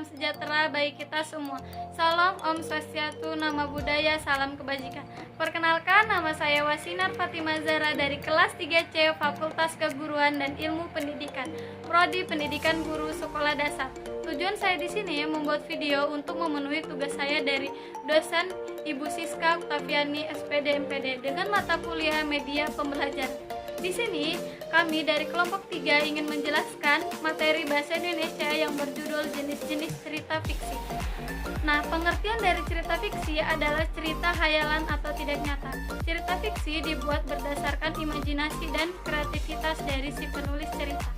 salam sejahtera bagi kita semua. Salam Om Swastiastu, Nama Budaya, Salam Kebajikan. Perkenalkan, nama saya Wasinar Fatimah Zahra dari kelas 3C Fakultas Keguruan dan Ilmu Pendidikan, Prodi Pendidikan Guru Sekolah Dasar. Tujuan saya di sini membuat video untuk memenuhi tugas saya dari dosen Ibu Siska Oktaviani SPD MPD dengan mata kuliah Media Pembelajaran. Di sini, kami dari kelompok 3 ingin menjelaskan materi bahasa Indonesia yang berjudul jenis-jenis cerita fiksi. Nah, pengertian dari cerita fiksi adalah cerita khayalan atau tidak nyata. Cerita fiksi dibuat berdasarkan imajinasi dan kreativitas dari si penulis cerita.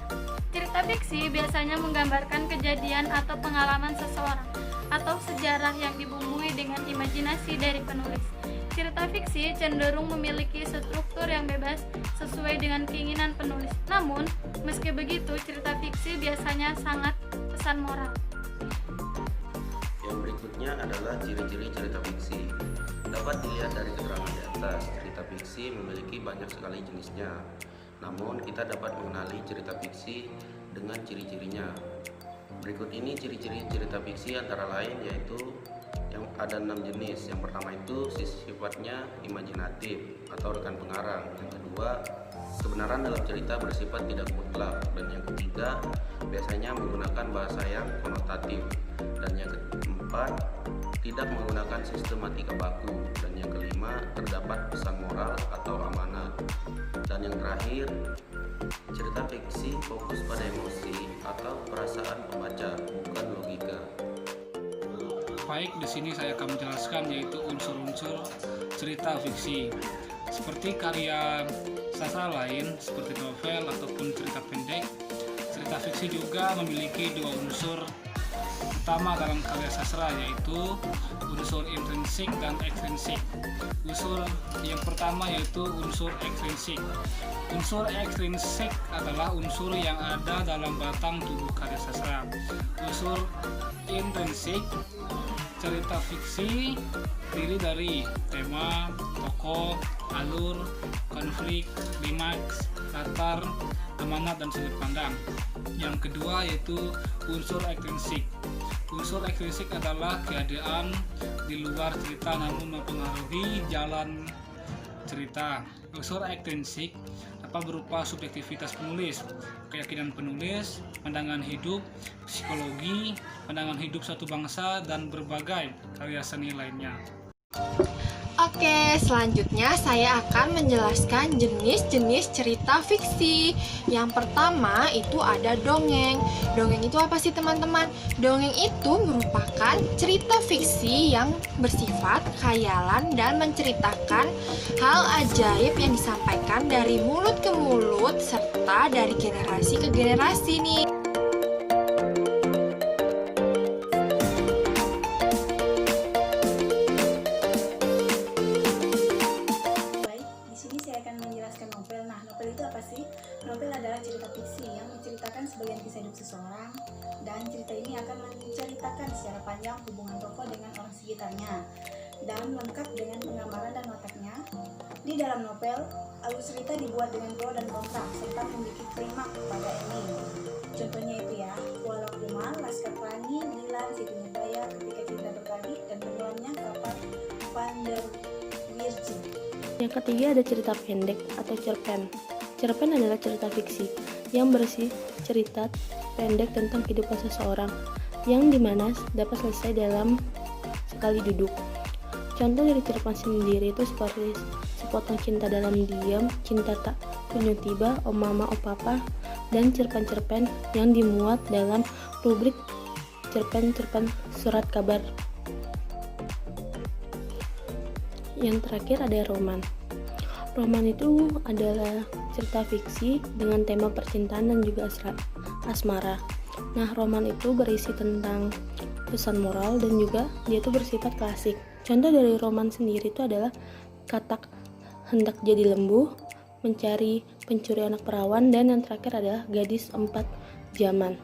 Cerita fiksi biasanya menggambarkan kejadian atau pengalaman seseorang atau sejarah yang dibumbui dengan imajinasi dari penulis. Cerita fiksi cenderung memiliki struktur yang bebas sesuai dengan keinginan penulis. Namun, meski begitu, cerita fiksi biasanya sangat pesan moral. Yang berikutnya adalah ciri-ciri cerita fiksi. Dapat dilihat dari keterangan di atas, cerita fiksi memiliki banyak sekali jenisnya. Namun, kita dapat mengenali cerita fiksi dengan ciri-cirinya. Berikut ini ciri-ciri cerita fiksi antara lain yaitu yang ada 6 jenis. Yang pertama itu sifatnya imajinatif atau rekan pengarang. Yang kedua, kebenaran dalam cerita bersifat tidak mutlak. Dan yang ketiga, biasanya menggunakan bahasa yang konotatif. Dan yang keempat, tidak menggunakan sistematika baku. Dan yang kelima, terdapat pesan moral atau amanat. Dan yang terakhir, cerita fiksi fokus pada emosi atau perasaan pembaca, bukan logika. Baik, di sini saya akan menjelaskan yaitu unsur-unsur cerita fiksi. Seperti karya sastra lain seperti novel ataupun cerita pendek, cerita fiksi juga memiliki dua unsur utama dalam karya sastra, yaitu unsur intrinsik dan ekstrinsik. Unsur yang pertama yaitu unsur ekstrinsik. Unsur ekstrinsik adalah unsur yang ada dalam batang tubuh karya sastra. Unsur intrinsik cerita fiksi terdiri dari tema, tokoh, alur, konflik, klimaks, latar, amanat, dan sudut pandang. Yang kedua yaitu unsur ekstrinsik. Unsur ekstrinsik adalah keadaan di luar cerita namun mempengaruhi jalan cerita. Unsur ekstrinsik dapat berupa subjektivitas penulis, keyakinan penulis, pandangan hidup, psikologi, pandangan hidup satu bangsa, dan berbagai karya seni lainnya. Oke, selanjutnya saya akan menjelaskan jenis-jenis cerita fiksi. Yang pertama itu ada dongeng. Dongeng itu apa sih teman-teman? Dongeng itu merupakan cerita fiksi yang bersifat khayalan dan menceritakan hal ajaib yang disampaikan dari mulut ke mulut serta dari generasi ke generasi nih. Novel itu apa sih? Novel adalah cerita fiksi yang menceritakan sebagian kisah hidup seseorang, dan cerita ini akan menceritakan secara panjang hubungan tokoh dengan orang sekitarnya dan lengkap dengan penggambaran dan wataknya. Di dalam novel, alur cerita dibuat dengan pro dan kontra serta memiliki klimaks pada ending. Contohnya itu ya, Walau Kumar, Laskar Pelangi, Dilan, Siti Nurbaya, Ketika Cinta Berganti, dan tenggelamnya kapal Vanderwirge. Yang ketiga ada cerita pendek atau cerpen. Cerpen adalah cerita fiksi yang berisi cerita pendek tentang kehidupan seseorang yang dimana dapat selesai dalam sekali duduk. Contoh dari cerpen sendiri itu seperti Sepotong Cinta Dalam Diam, Cinta Tak Kunjung Tiba, Om Mama Om Papa, dan cerpen-cerpen yang dimuat dalam rubrik cerpen-cerpen surat kabar. Yang terakhir ada roman. Roman itu adalah cerita fiksi dengan tema percintaan dan juga asmara. Nah, roman itu berisi tentang pesan moral dan juga dia itu bersifat klasik. Contoh dari roman sendiri itu adalah Katak Hendak Jadi Lembu, Mencari Pencuri Anak Perawan, dan yang terakhir adalah Gadis Empat Zaman.